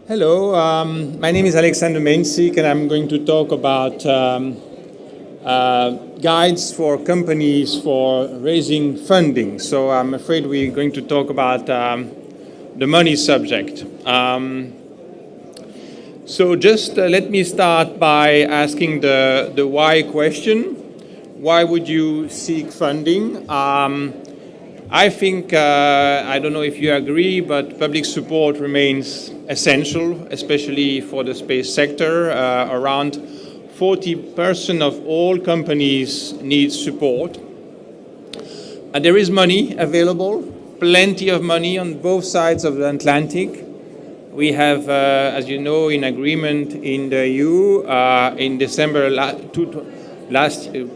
Hello, my name is Alexander Mainsik, and I'm going to talk about guides for companies for raising funding. So I'm afraid we're going to talk about the money subject. So just let me start by asking the why question. Why would you seek funding? I think, I don't know if you agree, but public support remains essential, especially for the space sector. Around 40% of all companies need support. And there is money available, plenty of money on both sides of the Atlantic. We have, as you know, in agreement in the EU in December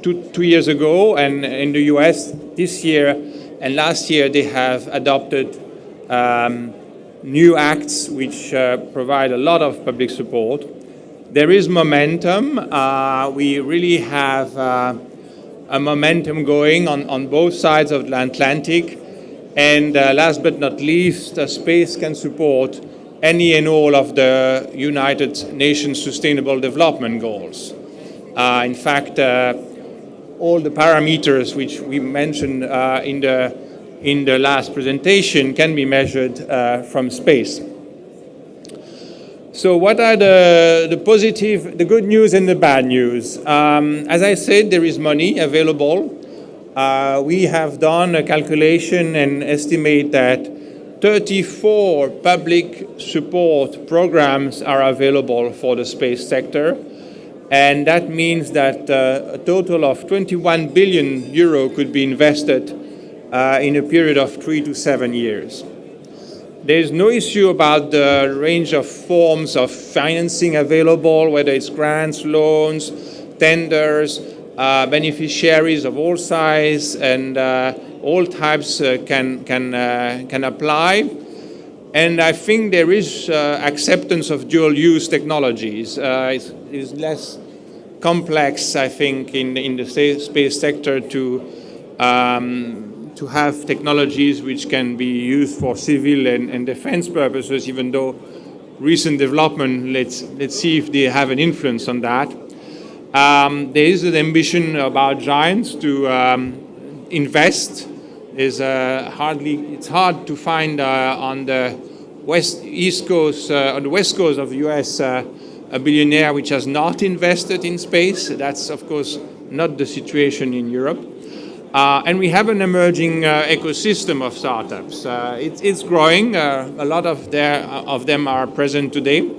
two years ago, and in the US this year. And last year, they have adopted new acts which provide a lot of public support. There is momentum. We really have a momentum going on both sides of the Atlantic. And last but not least, space can support any and all of the United Nations Sustainable Development Goals. In fact, all the parameters which we mentioned in the last presentation can be measured from space. So what are the positive, the good news and the bad news? As I said, there is money available. We have done a calculation and estimate that 34 public support programs are available for the space sector. And that means that a total of 21 billion euro could be invested in a period of 3 to 7 years. There's no issue about the range of forms of financing available, whether it's grants, loans, tenders, beneficiaries of all sizes and all types can apply. And I think there is acceptance of dual-use technologies. It's less complex, I think, in the space sector to have technologies which can be used for civil and defense purposes, even though recent development, let's see if they have an influence on that. There is an ambition about giants to invest. It's hard to find on the west coast of the US a billionaire which has not invested in space. That's of course not the situation in Europe. And we have an emerging ecosystem of startups. It's growing. A lot of them are present today.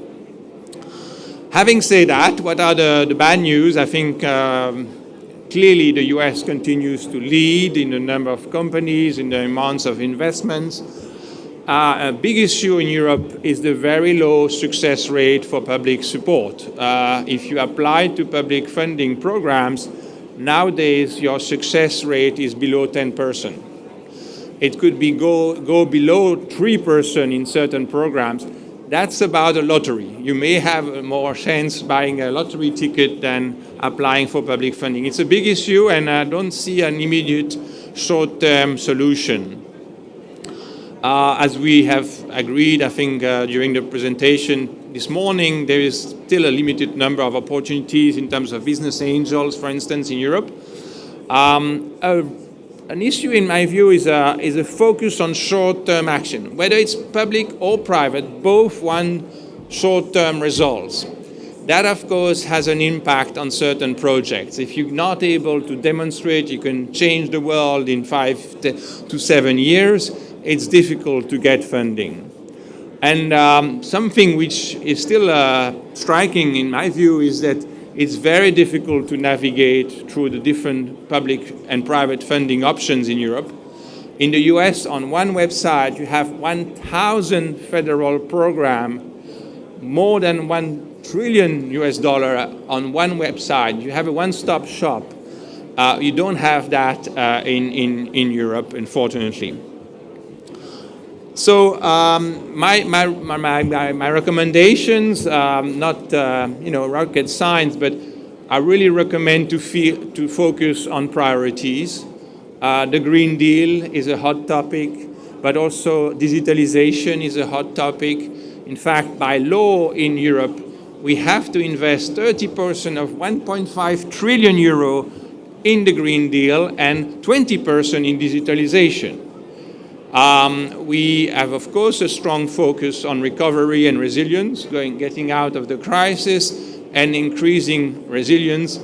Having said that, what are the bad news? I think clearly the US continues to lead in the number of companies, in the amounts of investments. A big issue in Europe is the very low success rate for public support. If you apply to public funding programs, nowadays your success rate is below 10%. It could be go below 3% in certain programs. That's about a lottery. You may have more chance buying a lottery ticket than applying for public funding. It's a big issue, and I don't see an immediate short-term solution. As we have agreed, I think, during the presentation this morning, there is still a limited number of opportunities in terms of business angels, for instance, in Europe. An issue, in my view, is a focus on short-term action. Whether it's public or private, both want short-term results. That, of course, has an impact on certain projects. If you're not able to demonstrate you can change the world in 5 to 7 years, it's difficult to get funding. And something which is still striking, in my view, is that it's very difficult to navigate through the different public and private funding options in Europe. In the US, on one website, you have 1,000 federal programs, more than $1 trillion on one website. You have a one-stop shop. You don't have that in Europe, unfortunately. So my recommendations, not rocket science, but I really recommend to focus on priorities. The Green Deal is a hot topic, but also digitalization is a hot topic. In fact, by law in Europe, we have to invest 30% of 1.5 trillion euro in the Green Deal and 20% in digitalization. We have, of course, a strong focus on recovery and resilience, getting out of the crisis and increasing resilience.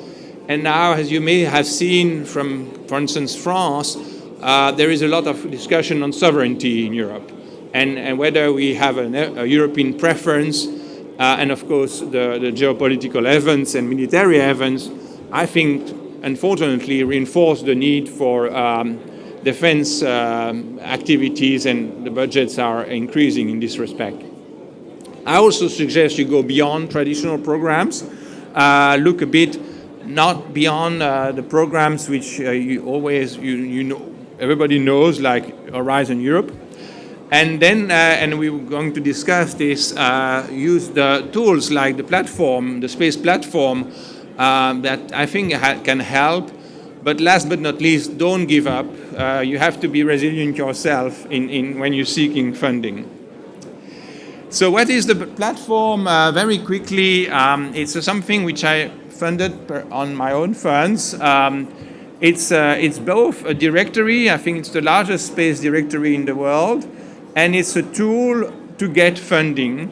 And now, as you may have seen from, for instance, France, there is a lot of discussion on sovereignty in Europe and whether we have a European preference and, of course, the geopolitical events and military events, I think, unfortunately, reinforce the need for defense activities, and the budgets are increasing in this respect. I also suggest you go beyond traditional programs, look a bit not beyond the programs which you know, everybody knows, like Horizon Europe. And then, and we were going to discuss this, use the tools like the platform, the space platform, that I think can help. But last but not least, don't give up. You have to be resilient yourself when you're seeking funding. So what is the platform? Very quickly, it's something which I funded on my own funds. It's both a directory, I think it's the largest space directory in the world, and it's a tool to get funding.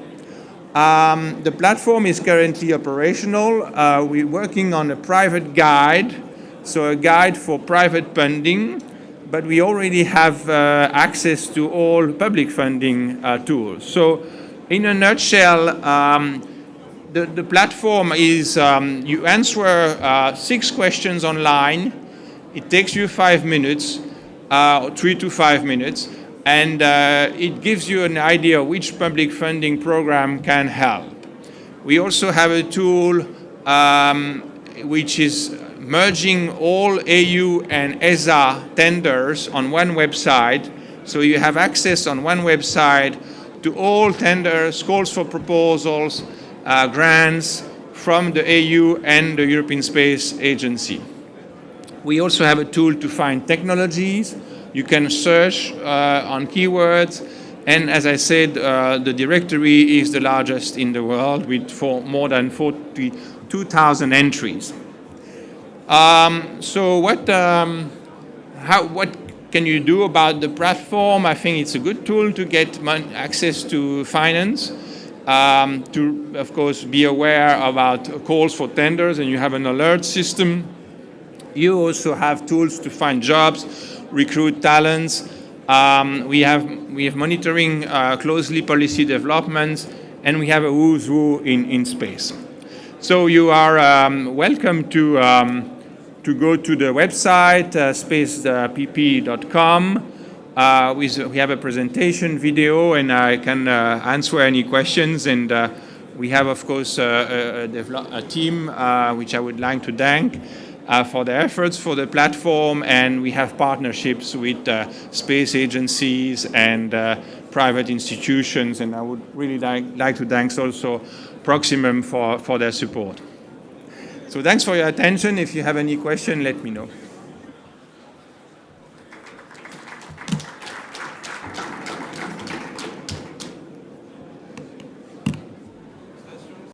The platform is currently operational. We're working on a private guide, so a guide for private funding, but we already have access to all public funding tools. So in a nutshell, the platform is you answer 6 questions online. It takes you 5 minutes, 3 to 5 minutes, and it gives you an idea which public funding program can help. We also have a tool which is merging all EU and ESA tenders on one website. So you have access on one website to all tenders, calls for proposals, grants from the EU and the European Space Agency. We also have a tool to find technologies. You can search on keywords. And as I said, the directory is the largest in the world with more than 42,000 entries. So what can you do about the platform? I think it's a good tool to get access to finance, to, of course, be aware about calls for tenders, and you have an alert system. You also have tools to find jobs, recruit talents. We have monitoring closely policy developments, and we have a who's who in space. So you are welcome to go to the website, spacepp.com. We have a presentation video, and I can answer any questions. And we have, of course, a team which I would like to thank for their efforts for the platform. And we have partnerships with space agencies and private institutions. And I would really like to thank also Proximum for their support. So thanks for your attention. If you have any question, let me know.